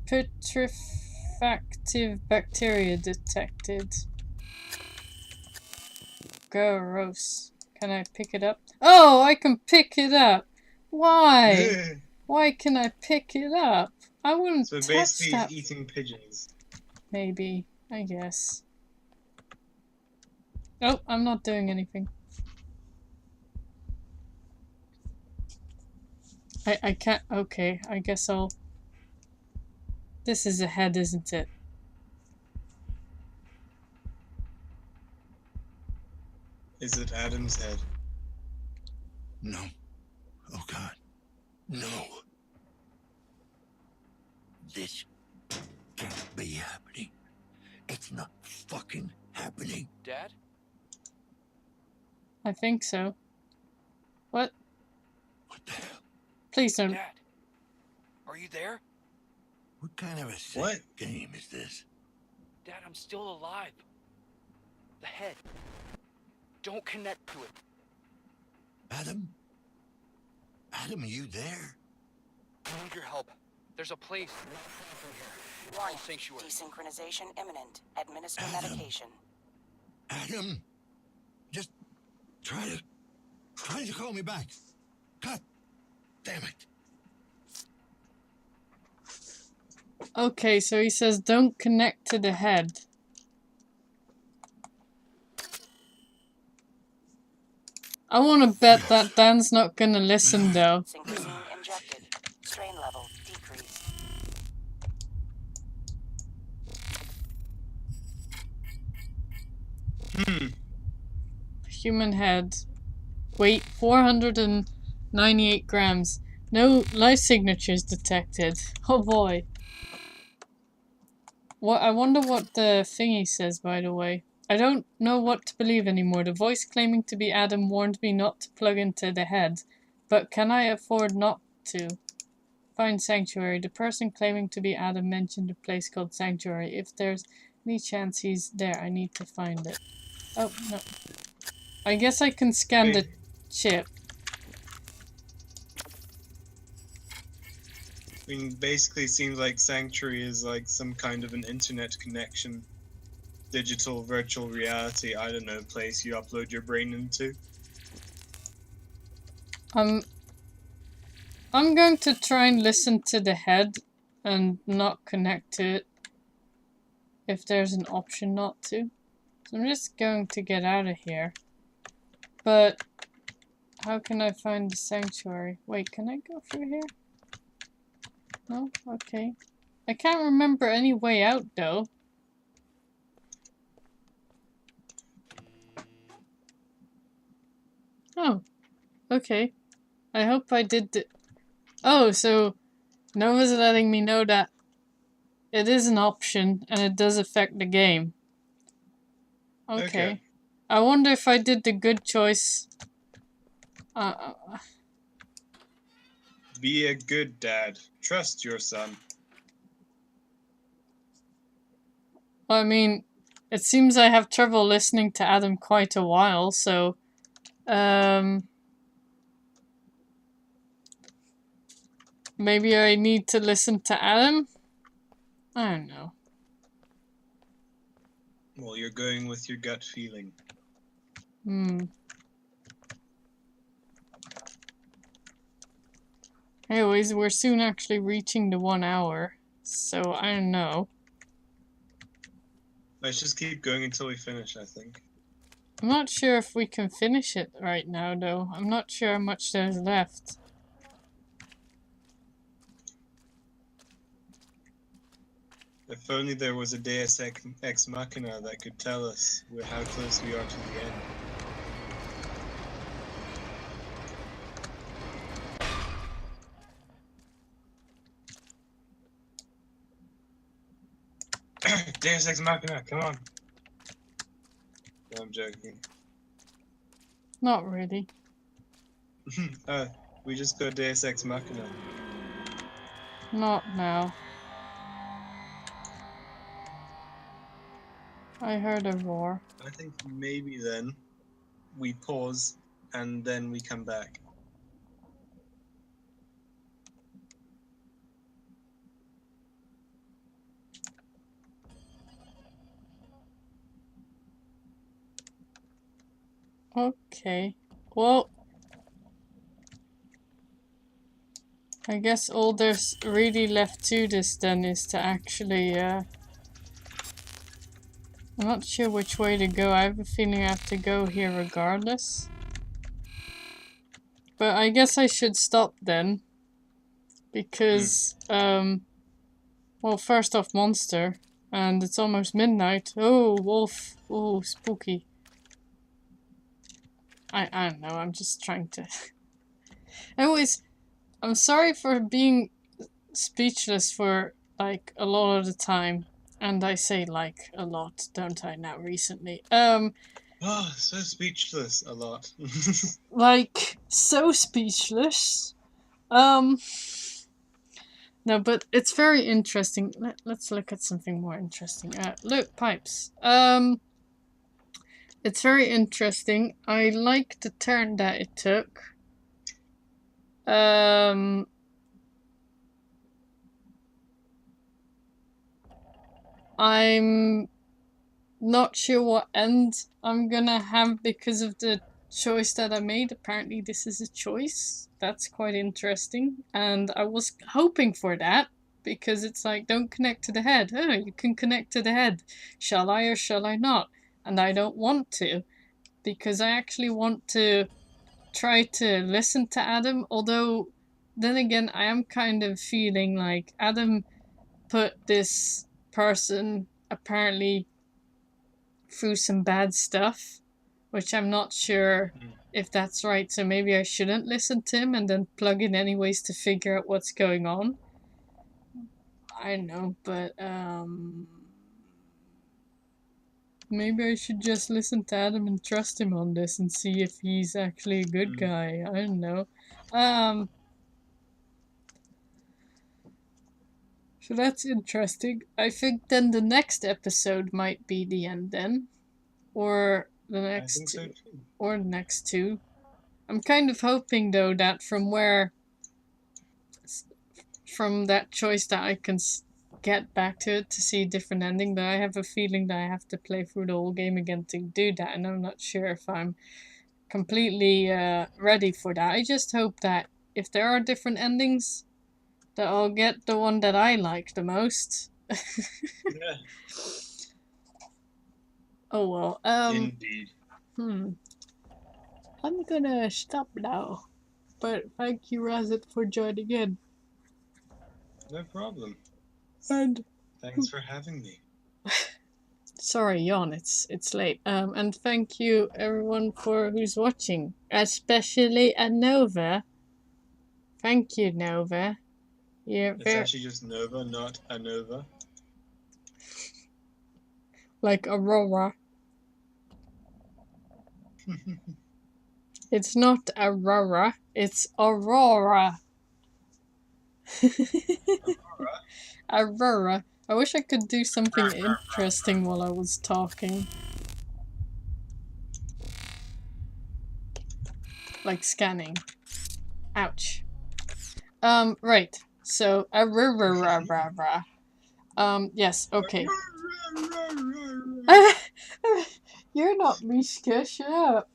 Putrefactive bacteria detected. Gross. Can I pick it up? Oh, I can pick it up! Why? Why can I pick it up? I wouldn't
So
touch
basically
that.
he's eating pigeons.
Maybe. I guess. Oh, I'm not doing anything. I can't. Okay, I guess I'll. This is a head, isn't it?
Is it Adam's head?
No. Oh God. No. This can't be happening. It's not fucking happening.
Dad?
I think so. What?
What the hell?
Please don't.
Dad? Are you there?
What kind of a sick
What?
game is this?
Dad, I'm still alive. The head. Don't connect to it.
Adam? Adam, are you there?
I need your help. There's a place.
Warning.
Sanctuary.
Desynchronization imminent. Administer
Adam.
medication.
Adam? Just try to call me back. God damn it.
Okay, so he says don't connect to the head. I want to bet that Dan's not gonna listen though.
Synchrosine injected. Strain level decreased.
Human head. Weight 498 grams. No life signatures detected. Oh boy. What? I wonder what the thingy says, by the way. I don't know what to believe anymore. The voice claiming to be Adam warned me not to plug into the head. But can I afford not to? Find Sanctuary. The person claiming to be Adam mentioned a place called Sanctuary. If there's any chance he's there, I need to find it. Oh, no. I guess I can scan the chip.
I mean, basically it seems like Sanctuary is like some kind of an internet connection. Digital virtual reality, I don't know, place you upload your brain into.
I'm going to try and listen to the head and not connect to it. If there's an option not to. So I'm just going to get out of here. But how can I find the sanctuary? Wait, can I go through here? No? Okay. I can't remember any way out though. Okay. I hope I did the... Oh, so Nova's letting me know that it is an option and it does affect the game. Okay. I wonder if I did the good choice.
Be a good dad. Trust your son.
Well, I mean, it seems I have trouble listening to Adam quite a while, so... Maybe I need to listen to Adam? I don't know.
Well, you're going with your gut feeling.
Anyways, we're soon actually reaching the 1 hour, so I don't know.
Let's just keep going until we finish, I think.
I'm not sure if we can finish it right now, though. I'm not sure how much there's left.
If only there was a Deus Ex Machina that could tell us how close we are to the end. Deus Ex Machina, come on! No, I'm joking.
Not really.
We just got Deus Ex Machina.
Not now. I heard a roar.
I think maybe then we pause and then we come back.
Okay. Well, I guess all there's really left to this then is to actually, I'm not sure which way to go. I have a feeling I have to go here regardless. But I guess I should stop then. Because, well, first off, monster. And it's almost midnight. Oh, wolf. Oh, spooky. I don't know, I'm just trying to... Anyways, I'm sorry for being speechless for, like, a lot of the time. And I say, like, a lot, don't I, now recently.
Oh, so speechless a lot.
Like, so speechless. No, but it's very interesting. Let's look at something more interesting. Look, pipes. It's very interesting. I like the turn that it took. I'm not sure what end I'm gonna have because of the choice that I made. Apparently this is a choice. That's quite interesting. And I was hoping for that. Because it's like, don't connect to the head. Oh, you can connect to the head. Shall I or shall I not? And I don't want to. Because I actually want to try to listen to Adam. Although, then again, I am kind of feeling like Adam put this person apparently through some bad stuff. Which I'm not sure if that's right. So maybe I shouldn't listen to him and then plug in anyways to figure out what's going on. I don't know, but maybe I should just listen to Adam and trust him on this and see if he's actually a good guy. I don't know. So that's interesting. I think then the next episode might be the end then. Or the next
I think so
two.
too.
Or the next two. I'm kind of hoping though that from that choice that I can get back to it to see a different ending, but I have a feeling that I have to play through the whole game again to do that, and I'm not sure if I'm completely ready for that. I just hope that if there are different endings, that I'll get the one that I like the most.
Yeah.
Oh well.
Indeed.
I'm gonna stop now. But thank you, Razit, for joining in.
No problem.
And
thanks for having me.
Sorry, yawn. It's late. And thank you everyone for who's watching, especially Nova. Thank you, Nova. You're
It's
very
actually just Nova, not Anova.
like Aurora. It's not Aurora. It's Aurora. Aurora. I wish I could do something interesting while I was talking. Like scanning. Ouch. Right. So, Aurora. Yes, okay. You're not Mishka, shut up.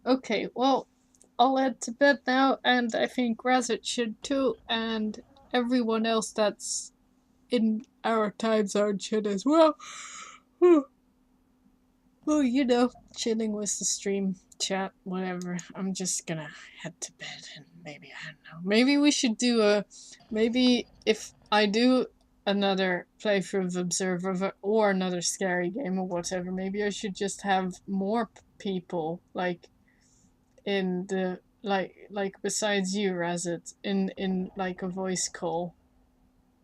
Okay, well, I'll head to bed now, and I think Razit should too, and everyone else that's in our time zone should as well. Well, you know, chilling with the stream, chat, whatever. I'm just gonna head to bed and maybe, I don't know. Maybe we should do maybe if I do another playthrough of Observer or another scary game or whatever, maybe I should just have more people, like, in the, like besides you, Razit, in like a voice call.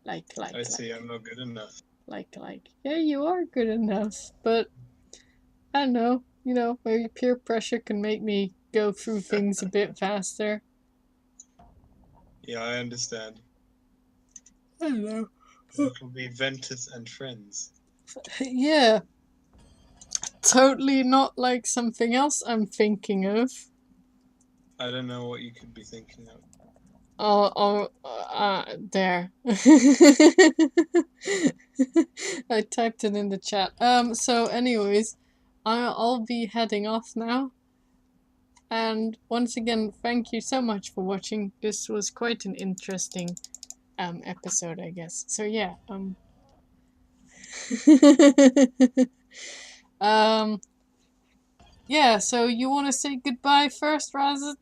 I see, I'm not good enough.
Yeah, you are good enough, but I don't know, you know, maybe peer pressure can make me go through things a bit faster.
Yeah, I understand.
I don't know.
It'll be Ventus and Friends.
Yeah. Totally not like something else I'm thinking of.
I don't know what you could be thinking of.
There. I typed it in the chat. So anyways, I'll be heading off now. And once again, thank you so much for watching. This was quite an interesting episode, I guess. So yeah, yeah, so you want to say goodbye first, Razit?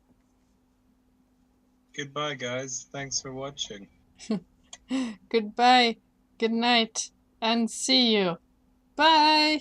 Goodbye, guys. Thanks for watching.
Goodbye, good night, and see you. Bye!